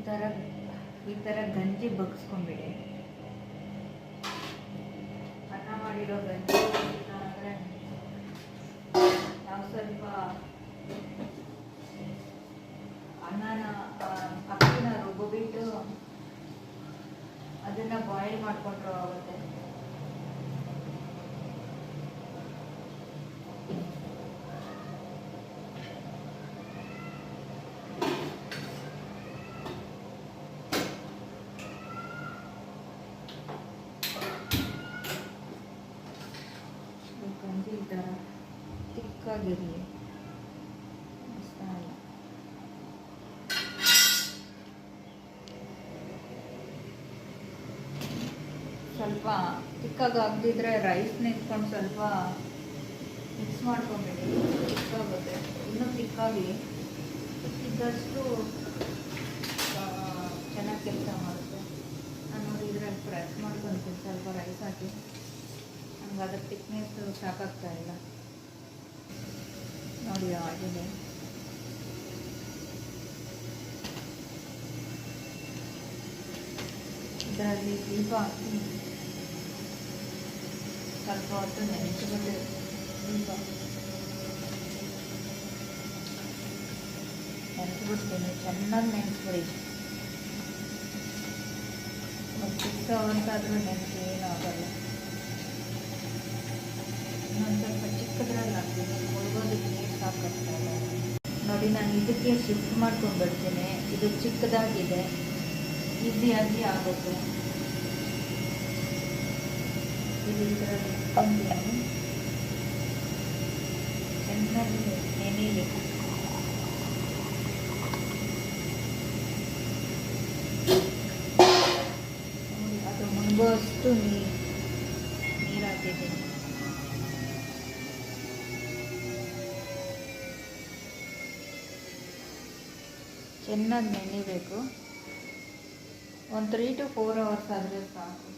ಈ ಥರ ಗಂಜಿ ಬಗ್ಸ್ಕೊಂಡ್ಬಿಡಿ. ಅನ್ನ ಮಾಡಿರೋ ಗಂಜಿ ಅಂದರೆ ನಾವು ಸ್ವಲ್ಪ ಅಕ್ಕಿನ ರುಬ್ಬಿಬಿಟ್ಟು ಅದನ್ನು ಬಾಯ್ಲ್ ಮಾಡಿಕೊಂಡ್ರು ಆಗುತ್ತೆ. ಗಂಜಿ ಈ ಥರ ತಿಕ್ಕಾಗಿರಲಿ. ಸ್ವಲ್ಪ ತಿಕ್ಕಾಗಿ ಆಗದಿದ್ರೆ ರೈಸ್ ನಿಂತ್ಕೊಂಡು ಸ್ವಲ್ಪ ಮಿಕ್ಸ್ ಮಾಡ್ಕೊಂಬಿಡಿ, ತಿಕ್ಕಾಗುತ್ತೆ. ಇನ್ನೂ ತಿಕ್ಕಾಗಿ ತಿಕ್ಕಿದ್ದಷ್ಟು ಚೆನ್ನಾಗಿ ಕೆಲಸ ಮಾಡುತ್ತೆ. ನಾನು ನೋಡಿ ಇದ್ರಲ್ಲಿ ಪ್ರೆಸ್ ಮಾಡ್ಕೊತೀನಿ ಸ್ವಲ್ಪ ರೈಸ್ ಹಾಕಿ. ನಮ್ಗೆ ಅದ್ರ ತಿಕ್ನೆಸ್ ಸಾಕಾಗ್ತಾ ಇಲ್ಲ ನೋಡಿ. ಆಗಿದೆ. ಇದರಲ್ಲಿ ದೀಪ ಹಾಕಿ ಸ್ವಲ್ಪ ಹೊತ್ತು ನೆನೆಸ್ಬಿಟ್ಟು ದೀಪ ನೆನೆಸ್ಬಿಡ್ತೀನಿ. ಚೆನ್ನಾಗಿ ನೆನೆಸ್ಬಿಡಿ. ಒಂದು 6 hours ಆದರೂ ನೆನೆಸಿ ಏನೂ ಆಗೋಲ್ಲ. ಇನ್ನೊಂದು ಸ್ವಲ್ಪ ಚಿಕ್ಕದ್ರಲ್ಲಿ ಹಾಕ್ತೀನಿ, ಮುಳುಗೋದಕ್ಕೆ ನೀರು ಸಾಕಾಗ್ತಲ್ಲ ನೋಡಿ. ನಾನು ಇದಕ್ಕೆ ಶಿಫ್ಟ್ ಮಾಡ್ಕೊಂಡು ಬರ್ತೀನಿ. ಇದು ಚಿಕ್ಕದಾಗಿದೆ, ಈಸಿಯಾಗಿ ಆಗುತ್ತೆ. ಇದು ಇದರಲ್ಲಿ ಇಟ್ಕೊಂತೀನಿ. ಚೆನ್ನಾಗಿ ನೆನೆಯಬೇಕು. ಅದು ಮುಳುಗುವಷ್ಟು ನೀರು ಹಾಕಿದ್ದೀನಿ. ಚೆನ್ನಾಗಿ ನೆನೆಯಬೇಕು. ಒಂದು 3 to 4 hours ಆದರೆ ಸಾಕು.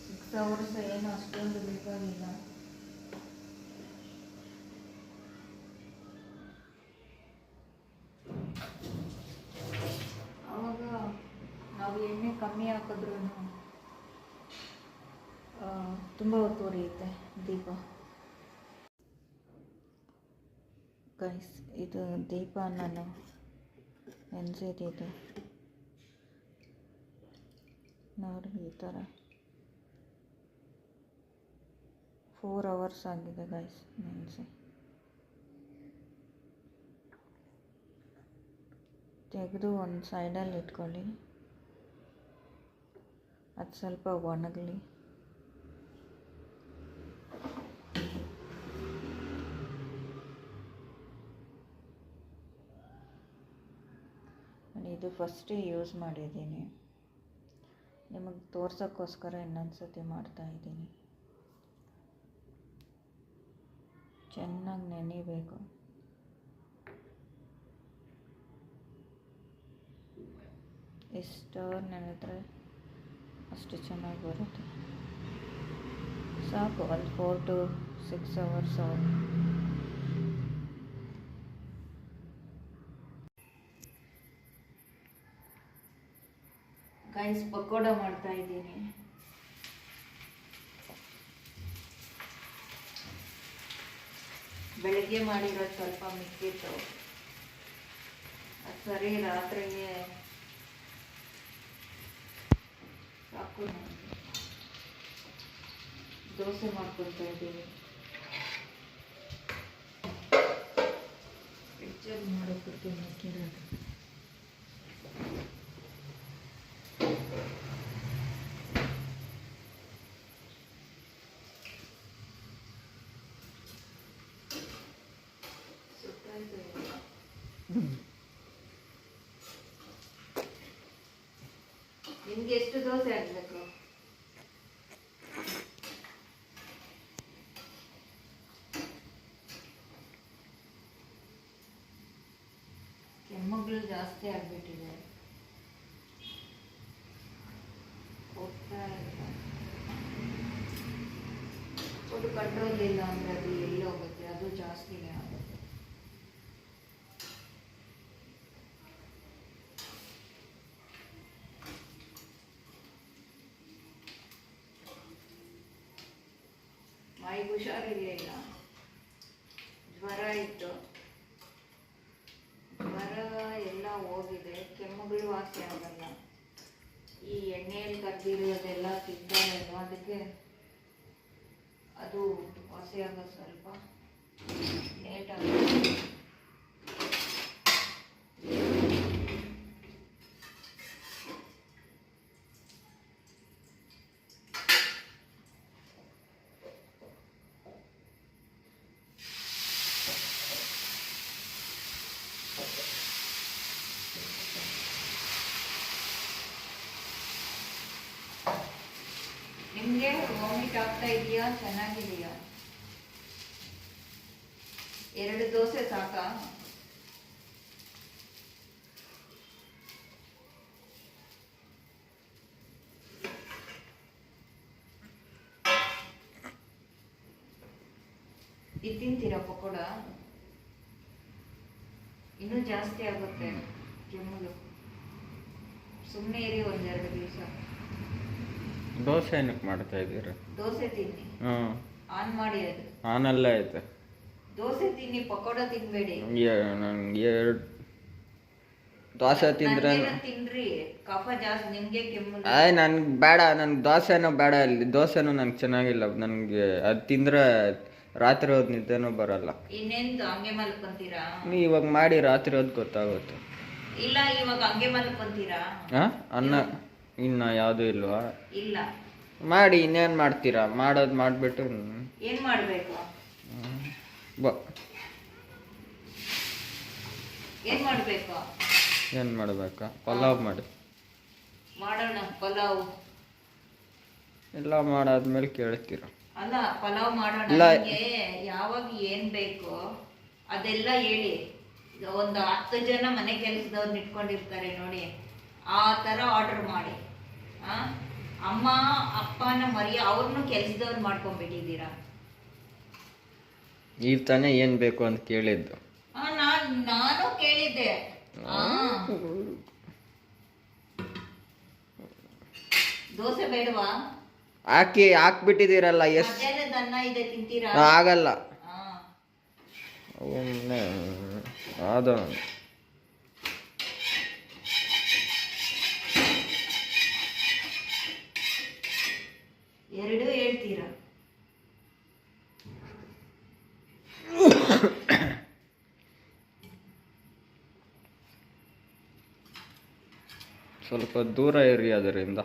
6 hours ಏನು ಅಷ್ಟೊಂದು ಬೇಕಾಗಿಲ್ಲ. ಆವಾಗ ನಾವು ಎಣ್ಣೆ ಕಮ್ಮಿ ಹಾಕಿದ್ರೂ ತುಂಬ ಹೊತ್ತು ಉರಿಯುತ್ತೆ ದೀಪ. ಗೈಸ್, ಇದು ದೀಪ ನಾನು ನೆನೆಸಿದ್ದು ನೋಡಿ. ಈ ಥರ 4 hours ಆಗಿದೆ ಗೈಸ್ ನೆನೆಸಿ. ತೆಗೆದು ಒಂದು ಸೈಡಲ್ಲಿ ಇಟ್ಕೊಳ್ಳಿ. ಅದು ಸ್ವಲ್ಪ ಒಣಗಲಿ. ಇದು ಫಸ್ಟೇ ಯೂಸ್ ಮಾಡಿದ್ದೀನಿ, ನಿಮಗೆ ತೋರ್ಸೋಕ್ಕೋಸ್ಕರ ಇನ್ನೊಂದು ಸತಿ ಮಾಡ್ತಾಯಿದ್ದೀನಿ. ಚೆನ್ನಾಗಿ ನೆನೆಯಬೇಕು. ಎಷ್ಟು ನೆನೆದ್ರೆ ಅಷ್ಟು ಚೆನ್ನಾಗಿ ಬರುತ್ತೆ. ಸಾಕು, ಒಂದು 4 to 6 hours ಆಗುತ್ತೆ. ಗೈಸ್, ಪಕೋಡ ಮಾಡ್ತಾ ಇದ್ದೀನಿ. ಬೆಳಗ್ಗೆ ಮಾಡಿರೋದು ಸ್ವಲ್ಪ ಮಿಕ್ಕಿತ್ತು. ಅದು ಸರಿ ರಾತ್ರಿಗೆ ಸಾಕು. ದೋಸೆ ಮಾಡ್ಕೊಳ್ತಾ ಇದ್ದೀನಿ. ಫ್ರಿಜ್ಜಲ್ಲಿ ಮಾಡೋಕ್ಕಿರ್ತೀನಿ ಮಿಕ್ಕಿರೋದು. ನಿಮ್ಗೆ ಎಷ್ಟು ದೋಸೆ ಆಗಬೇಕು? ಕೆಮ್ಮುಗಳು ಜಾಸ್ತಿ ಆಗಿಬಿಟ್ಟಿದೆ. ಹೋಗ್ತಾ ಇಲ್ಲ. ಫುಡ್ ಕಂಟ್ರೋಲ್ ಇಲ್ಲ ಅಂದರೆ ಅದು ಎಲ್ಲಿ ಹೋಗುತ್ತೆ, ಅದು ಜಾಸ್ತಿನೇ ಆಗುತ್ತೆ. ತಾಯಿಗೆ ಹುಷಾರಿರಲಿಲ್ಲ, ಜ್ವರ ಇತ್ತು. ಜ್ವರ ಎಲ್ಲ ಹೋಗಿದೆ, ಕೆಮ್ಮುಗಳು ವಾಸಿ ಆಗಲ್ಲ. ಈ ಎಣ್ಣೆಯಲ್ಲಿ ಕದ್ದಿರೋದೆಲ್ಲ ತಿಂತಾರೇನೋ, ಅದಕ್ಕೆ ಅದು ವಾಸಿ ಆಗೋದು ಸ್ವಲ್ಪ ಲೇಟ್ ಆಗುತ್ತೆ. ನಿಮಗೆ ವಾಮಿಟ್ ಆಗ್ತಾ ಇದೆಯಾ? ಚೆನ್ನಾಗಿದೆಯಾ? 2 ದೋಸೆ ಸಾಕಾ? ಇದು ತಿಂತೀರಾ ಪಕೋಡ? ಇನ್ನೂ ಜಾಸ್ತಿ ಆಗುತ್ತೆ ಕೆಮ್ಮು. ಸುಮ್ಮನೆ ಇರಿ 1-2 ದಿವಸ. ದೋಸೆ ಏನಕ್ಕೆ ಮಾಡ್ತಾ ಇದ್ದೀರಾ? ದೋಸೆ ತಿನ್ನಿ. ಆನ್ ಮಾಡಿ. ಅದು ಆನಲ್ಲ ಐತೆ. ದೋಸೆ ತಿನ್ನಿ, ಪಕೋಡ ತಿನ್ಬೇಡಿ. ನನಗೆ ದೋಸೆ ತಿಂದ್ರೆ ತಿನ್ರಿ, ಕಫ ಜಾಸ್ತಿ. ನಿಮ್ಗೆ ಕೆಮ್ಮು. ನನ್ಗೆ ಬೇಡ, ನನ್ಗೆ ದೋಸೆನೂ ಬೇಡ. ಅಲ್ಲಿ ದೋಸೆನೂ ನಂಗೆ ಚೆನ್ನಾಗಿಲ್ಲ. ನನಗೆ ಅದು ತಿಂದರೆ ರಾತ್ರಿ ಹೊತ್ತು ನಿದ್ದೆನೂ ಬರಲ್ಲ. ಇನ್ನೇನು ಹಂಗೆ ಮಲ್ಕೊಂತೀರಾ? ಇವಾಗ ಮಾಡಿ ರಾತ್ರಿ ಹೊತ್ತು ಗೊತ್ತಾಗುತ್ತೆ. ಇಲ್ಲ, ಇವಾಗ ಹಂಗೆ ಮಲ್ಕೊಂತೀರಾ? ಅನ್ನ ಇನ್ನು ಯಾವುದೂ ಇಲ್ವಾ? ಇಲ್ಲ. ಮಾಡಿ, ಇನ್ನೇನು ಮಾಡ್ತೀರಾ? ಮಾಡೋದು ಮಾಡಿಬಿಟ್ಟು ಏನು ಮಾಡಬೇಕು? ಏನು ಮಾಡಬೇಕು? ಏನು ಮಾಡಬೇಕಾ? ಪಲಾವ್ ಮಾಡಿ. ಮಾಡೋಣ ಪಲಾವ್. ಎಲ್ಲ ಮಾಡಾದ್ಮೇಲೆ ಕೇಳ್ತೀರ. ಅಲ್ಲ, ಪಲಾವ್ ಮಾಡೋಣ. ಯಾವಾಗ ಏನು ಬೇಕೋ ಅದೆಲ್ಲ ಹೇಳಿ. ಒಂದು 10 ಜನ ಮನೆ ಕೆಲಸದವ್ರನ್ನ ಇಟ್ಕೊಂಡಿರ್ತಾರೆ ನೋಡಿ, ಆ ಥರ ಆರ್ಡರ್ ಮಾಡಿ. ಅಮ್ಮ ಅಪ್ಪನ ಮರಿ ಅವ್ರನ್ನೂ ಕೆಲಸದವ್ರು ಮಾಡ್ಕೊಂಡ್ಬಿಟ್ಟಿದ್ದೀರಾ. ಈಗ ತಾನೇ ಏನು ಬೇಕು ಅಂತ ಕೇಳಿದ್ದು. ನಾನು ಕೇಳಿದ್ದೆ. ದೋಸೆ ಬೇಡವಾ? ಹಾಕ್ಬಿಟ್ಟಿದ್ದೀರಲ್ಲ. ಅನ್ನ ಇದೆ, ತಿಂತೀರಾ? ಆಗಲ್ಲ. ಅದು ಎರಡೂ ಹೇಳ್ತೀರಾ? ಸ್ವಲ್ಪ ದೂರ ಇರಿ ಅದರಿಂದ.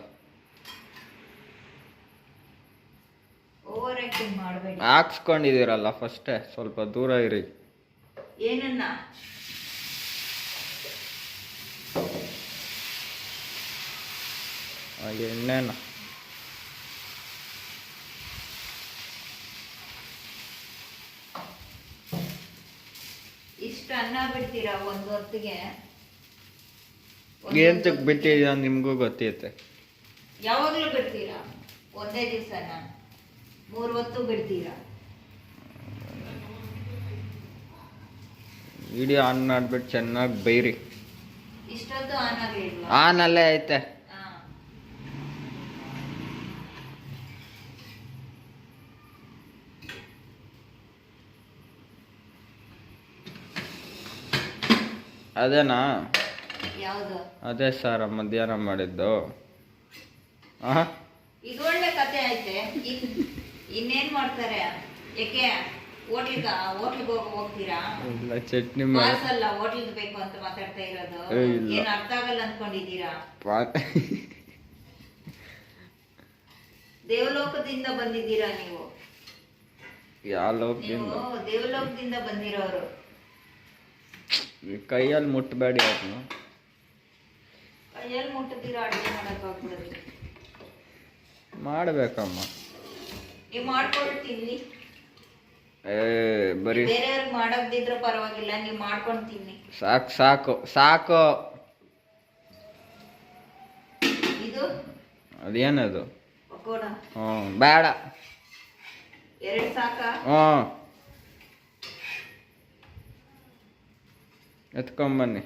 ಓವರ್ ಆಕ್ಟಿಂಗ್ ಮಾಡಬೇಡಿ. ಹಾಕ್ಸ್ಕೊಂಡಿದ್ದೀರಲ್ಲ ಫಸ್ಟೇ, ಸ್ವಲ್ಪ ದೂರ ಇರಿ. ಏನನ್ನ? ಎಣ್ಣೆನ. ಇಷ್ಟು ಅನ್ನ ಬಿಡ್ತೀರಾ ಒಂದು ಹೊತ್ತಿಗೆ? ಏಂತಕ್ಕೆ ಬಿಟ್ಟಿದ್ದೀರಾ ನಿಮಗೂ ಗೊತ್ತೈತೆ. ಯಾವಾಗಲೂ ಬಿಡ್ತೀರಾ? ಒಂದೇ ದಿವಸನ 3 ಹೊತ್ತು ಬಿಡ್ತೀರಾ? ವಿಡಿಯೋ ಆನ್ ಮಾಡಿಬಿಟ್ಟು ಚೆನ್ನಾಗಿ ಬೈರಿ. ಇಷ್ಟೊತ್ತು ಆನ್ ಆಗಲಿಲ್ವಾ? ಆನಲ್ಲೇ ಐತೆ. ಅದೇನಾ? ಯಾವುದು? ಅದೇ ಸರ್ ಮಧ್ಯಾಹ್ನ ಮಾಡಿದ್ದು. ಇದು ಒಳ್ಳೆ ಕತೆ ಐತೆ. ಇನ್ನೇನ್ ಮಾಡ್ತಾರೆ? ಯಾಕೆ ಹೋಟ್ಲಿಗೆ ಹೋಗ್ತೀರಾ? ಇಲ್ಲ, ಚಟ್ನಿ ಅಲ್ಲ, ಹೋಟ್ಲಿಗೆ ಬೇಕು ಅಂತ ಮಾತಾಡ್ತಾ ಇರೋದು. ಏನ್ ಅರ್ಥ ಆಗಲ್ಲ ಅನ್ಕೊಂಡಿದ್ದೀರಾ? ದೇವಲೋಕದಿಂದ ಬಂದಿದ್ದೀರಾ ನೀವು. ಯಾವ ಲೋಕದಿಂದ? ದೇವಲೋಕದಿಂದ ಬಂದಿರೋರು. ಕೈಯಲ್ಲಿ ಮುಟ್ಟಬೇಡಿ ಅದನ್ನ. ಕೈಯಲ್ಲಿ ಮುಟ್ಟದಿರೋ ಅಡುಗೆ ಮಾಡೋಕ್ಕಾಗ್ಬಿಡುತ್ತೆ. ಮಾಡಬೇಕಮ್ಮ. ನೀವು ಮಾಡ್ಕೊಂಡು ತಿನ್ನಿ. ಬರೀ ಬೇರೆಯವ್ರಿಗೆ ಮಾಡೋದಿದ್ರೆ ಪರವಾಗಿಲ್ಲ, ನೀವು ಮಾಡ್ಕೊಂಡು ತಿನ್ನಿ. ಸಾಕು ಸಾಕು ಸಾಕು. ಇದು ಅದೇನದು? ಪಕೋಡ. ಬೇಡ. 2 ಸಾಕಾ? ಎತ್ಕೊಂಬನ್ನಿ.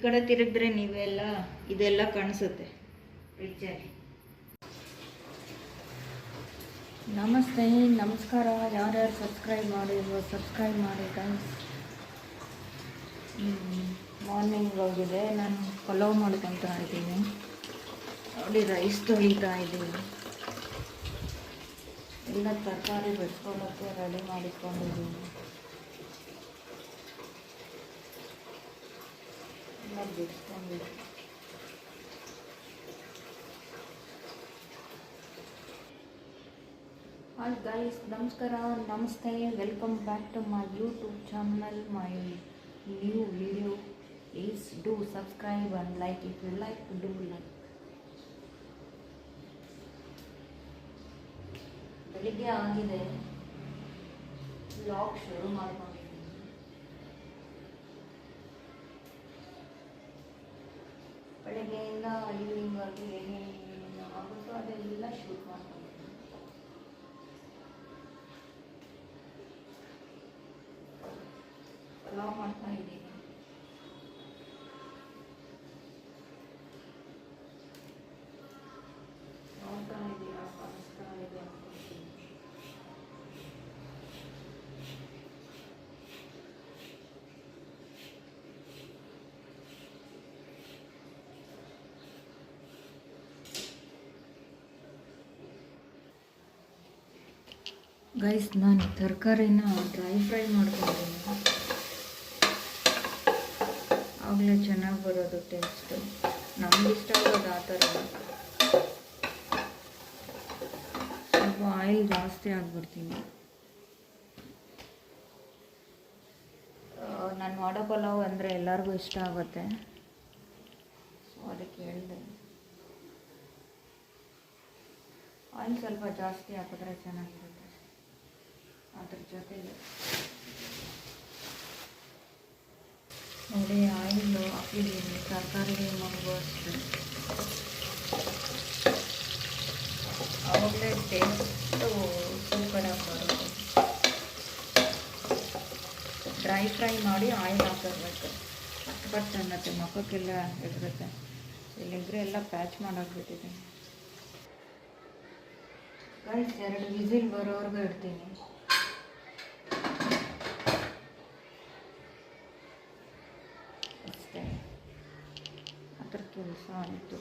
ಕಡೆ ತಿರುಗಿದ್ರೆ ನೀವೆಲ್ಲ ಇದೆಲ್ಲ ಕಾಣಿಸುತ್ತೆ ಫ್ರಿಜ್ಜಲ್ಲಿ. ನಮಸ್ತೆ, ನಮಸ್ಕಾರ. ಯಾರ್ಯಾರು ಸಬ್ಸ್ಕ್ರೈಬ್ ಮಾಡಿದ್ರು ಸಬ್ಸ್ಕ್ರೈಬ್ ಮಾಡಿ ಗೈಸ್. ಮಾರ್ನಿಂಗ್ ಹೋಗಿದೆ, ನಾನು ಪಲಾವ್ ಮಾಡ್ಕೊತಾ ಇದ್ದೀನಿ ನೋಡಿ. ರೈಸ್ ತೊಳಿತಾ ಇದ್ದೀನಿ, ಎಲ್ಲ ತರಕಾರಿ ಬೆಳೆಸ್ಕೊಳ್ಳೋಕ್ಕೆ ರೆಡಿ ಮಾಡಿಕೊಂಡಿದ್ದೀನಿ. ಎಲ್ಲ ಬಿಡಿಸ್ಕೊಂಡಿದ್ದೀನಿ. ಹಾಯ್ ಗೈಸ್, ನಮಸ್ಕಾರ, ನಮಸ್ತೆ, welcome back to my YouTube channel, my new video. Please do subscribe and like if you like, do like. ಬೆಳಿಗ್ಗೆ ಆಗಿದೆ, ವ್ಲಾಗ್ ಶುರು ಮಾಡ್ಕೊಂಡಿದ್ದೀನಿ. ಬೆಳಗ್ಗೆಯಿಂದ ಈವ್ನಿಂಗ್ ಆಗಿ ಏನೇನು ಆಗುತ್ತೋ ಅದೆಲ್ಲ ಶೂಟ್ ಮಾಡ್ಕೊಂಡಿದ್ದೀನಿ. ಪಲಾವ್ ಮಾಡ್ತಾ ಇದ್ದೀನಿ. ನೋಡ್ತಾ ಇದ್ದೀರಾ, ಕಾಣಿಸ್ತಾ ಇದೆ ಅನ್ಕೊಳ್ತೀನಿ. ಗೈಸ್, ನಾನು ತರಕಾರಿನ ಡ್ರೈ ಫ್ರೈ ಮಾಡ್ಕೊಂಡಿದ್ದೀನಿ. ಆಗಲೇ ಚೆನ್ನಾಗಿ ಬರೋದು ಟೇಸ್ಟು. ನಮ್ಗೆ ಇಷ್ಟ ಆಗೋದು ಆ ಥರ. ಸ್ವಲ್ಪ ಆಯಿಲ್ ಜಾಸ್ತಿ ಆಗಿಬಿಡ್ತೀನಿ. ನಾನು ಮಾಡೋ ಪಲಾವ್ ಅಂದರೆ ಎಲ್ಲರಿಗೂ ಇಷ್ಟ ಆಗುತ್ತೆ, ಸೊ ಅದಕ್ಕೆ ಹೇಳಿದೆ. ಆಯಿಲ್ ಸ್ವಲ್ಪ ಜಾಸ್ತಿ ಹಾಕಿದ್ರೆ ಚೆನ್ನಾಗಿರುತ್ತೆ. ಅದ್ರ ಜೊತೆಗೆ ನೋಡಿ ಆಯಿಲು ಹಾಕಿದ್ದೀನಿ, ತರಕಾರಿಗೆ ಮಗುವಷ್ಟು. ಆವಾಗಲೇ ಟೇಸ್ಟು ಸೂಪರಾಗಿ ಬರುತ್ತೆ. ಡ್ರೈ ಫ್ರೈ ಮಾಡಿ ಆಯಿಲ್ ಹಾಕಿರ್ಬೇಕು. ಕಟ್ ಅನ್ನತ್ತೆ, ಮುಖಕ್ಕೆಲ್ಲ ಎದುರುತ್ತೆ. ಇಲ್ಲಿದ್ರೆ ಎಲ್ಲ ಪ್ಯಾಚ್ ಮಾಡಾಕ್ಬಿಟ್ಟಿದೆ. ಗೈಸ್, 2 ವಿಸಿಲ್ ಬರೋವರೆಗೂ ಇಡ್ತೀನಿ. ಅಷ್ಟೇ, ಅದ್ರ ಕೆಲಸ ಆಯಿತು.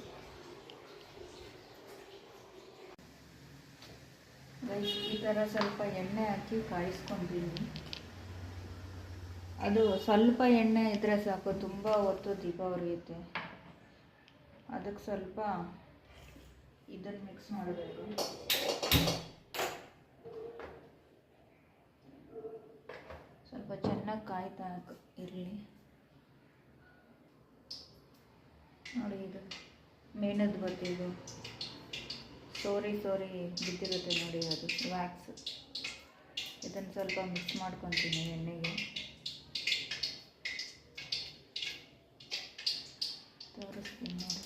ಗೈಸ್, ಈ ಥರ ಸ್ವಲ್ಪ ಎಣ್ಣೆ ಹಾಕಿ ಕಾಯಿಸ್ಕೊಂಡಿದ್ದೀನಿ. ಅದು ಸ್ವಲ್ಪ ಎಣ್ಣೆ ಇದ್ದರೆ ಸಾಕು, ತುಂಬ ಹೊತ್ತು ದೀಪ ಉರಿಯುತ್ತೆ. ಅದಕ್ಕೆ ಸ್ವಲ್ಪ ಇದನ್ನು ಮಿಕ್ಸ್ ಮಾಡಬೇಕು. ಸ್ವಲ್ಪ ಚೆನ್ನಾಗಿ ಕಾಯ್ತಾ ಇರಲಿ. ನೋಡಿ, ಇದು ಮೇಣದ ಬತ್ತಿ, ಇದು ಸೋರಿ ಬಿದ್ದಿರುತ್ತೆ ನೋಡಿ, ಅದು ವ್ಯಾಕ್ಸ್. ಇದನ್ನು ಸ್ವಲ್ಪ ಮಿಕ್ಸ್ ಮಾಡ್ಕೊತೀನಿ ಎಣ್ಣೆಗೆ. ತೋರಿಸ್ತೀನಿ ನೋಡಿ.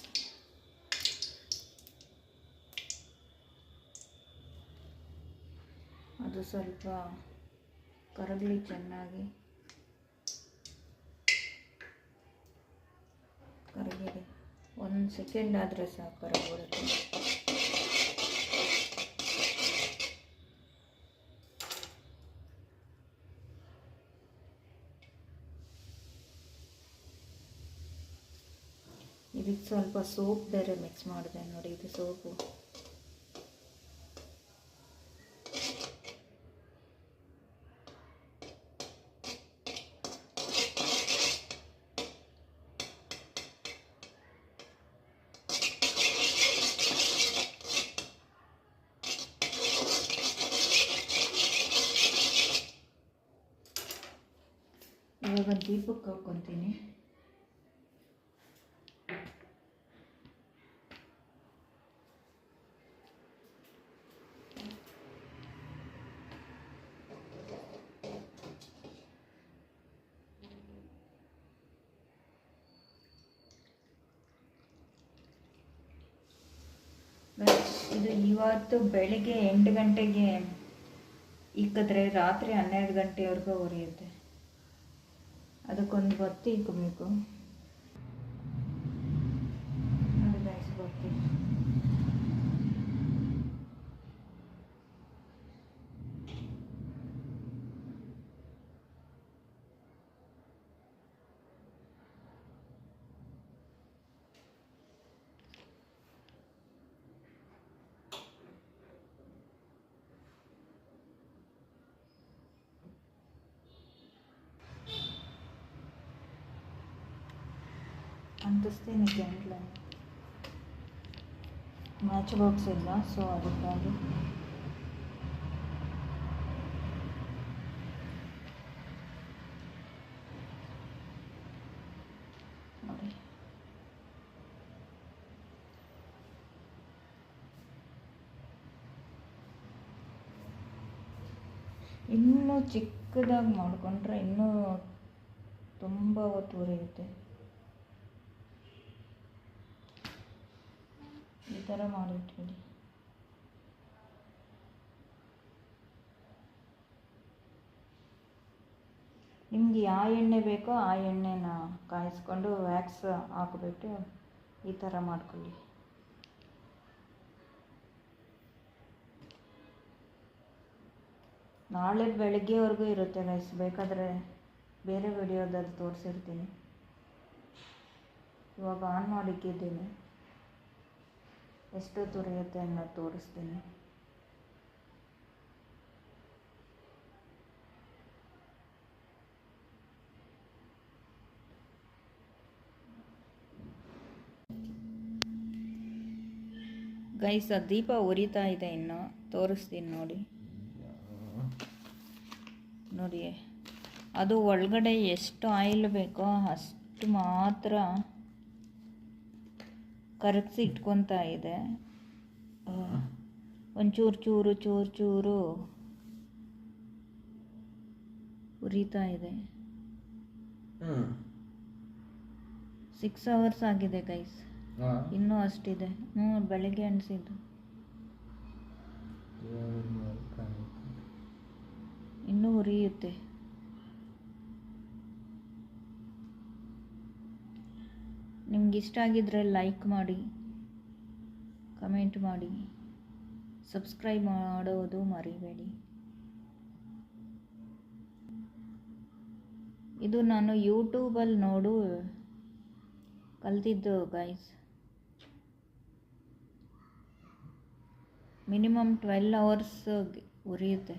ಅದು ಸ್ವಲ್ಪ ಕರಗಲಿ ಚೆನ್ನಾಗಿ. ಕರಗಿದೆ, 1 ಸೆಕೆಂಡ್ ಆದರೆ ಸಾಕು, ಕರಗ್ಬಿಡುತ್ತೆ. ಇದಕ್ಕೆ ಸ್ವಲ್ಪ ಸೋಪ್ ಬೇರೆ ಮಿಕ್ಸ್ ಮಾಡಿದೆ ನೋಡಿ, ಇದು ಸೋಪು. ಇವಾಗ ದೀಪಕ್ಕೆ ಹಾಕ್ಕೊತೀನಿ. ಇದು ಇವತ್ತು ಬೆಳಿಗ್ಗೆ 8 ಗಂಟೆಗೆ ಇಕ್ಕಿದ್ರೆ ರಾತ್ರಿ 12 ಗಂಟೆವರೆಗೂ ಉರಿಯುತ್ತೆ. ಅದಕ್ಕೊಂದು ಬತ್ತಿ ಇಕ್ಕಬೇಕು. ಅಂಟಿಸ್ತೀನಿ ಕ್ಯಾಂಡ್ಲ. ಮ್ಯಾಚ್ ಬಾಕ್ಸ್ ಇಲ್ಲ, ಸೊ ಅದಕ್ಕಾಗಿ ನೋಡಿ. ಇನ್ನೂ ಚಿಕ್ಕದಾಗಿ ಮಾಡಿಕೊಂಡ್ರೆ ಇನ್ನೂ ತುಂಬ ಹೊತ್ತು ಉರಿಯುತ್ತೆ. ಈ ಥರ ಮಾಡಿಟ್ಬಿಡಿ. ನಿಮ್ಗೆ ಯಾವ ಎಣ್ಣೆ ಬೇಕೋ ಆ ಎಣ್ಣೆನ ಕಾಯಿಸ್ಕೊಂಡು ವ್ಯಾಕ್ಸ್ ಹಾಕ್ಬಿಟ್ಟು ಈ ಥರ ಮಾಡ್ಕೊಳ್ಳಿ. ನಾಳೆ ಬೆಳಗ್ಗೆವರೆಗೂ ಇರುತ್ತೆ ಗೈಸ್. ಬೇಕಾದರೆ ಬೇರೆ ವಿಡಿಯೋದಲ್ಲಿ ತೋರಿಸಿರ್ತೀನಿ. ಇವಾಗ ಆನ್ ಮಾಡಿಕ್ಕಿದ್ದೀನಿ. ಎಷ್ಟು ತುರಿಯುತ್ತೆ ಅನ್ನೋದು ತೋರಿಸ್ತೀನಿ. ಗೈಸ್, ಆ ದೀಪ ಉರಿತಾ ಇದೆ. ಇನ್ನು ತೋರಿಸ್ತೀನಿ ನೋಡಿ. ನೋಡಿ, ಅದು ಒಳಗಡೆ ಎಷ್ಟು ಆಯಿಲ್ ಬೇಕೋ ಅಷ್ಟು ಮಾತ್ರ ಕರಗಿಸಿ ಇಟ್ಕೊತಾ ಇದೆ. ಒಂಚೂರು ಚೂರು ಚೂರು ಚೂರು ಉರಿತಾ ಇದೆ. 6 hours ಆಗಿದೆ ಗೈಸ್. ಇನ್ನೂ ಅಷ್ಟಿದೆ. ಬೆಳಗ್ಗೆ ಅನಿಸಿದ್ದು. ಇನ್ನೂ ಉರಿಯುತ್ತೆ. ನಿಮ್ಗೆ ಇಷ್ಟ ಆಗಿದ್ರೆ ಲೈಕ್ ಮಾಡಿ, ಕಮೆಂಟ್ ಮಾಡಿ, ಸಬ್ಸ್ಕ್ರೈಬ್ ಮಾಡೋದು ಮರಿಬೇಡಿ. ಇದು ನಾನು ಯೂಟ್ಯೂಬಲ್ಲಿ ನೋಡು ಕಲ್ತಿದ್ದು ಗೈಸ್. Minimum 12 hours ಉರಿಯುತ್ತೆ.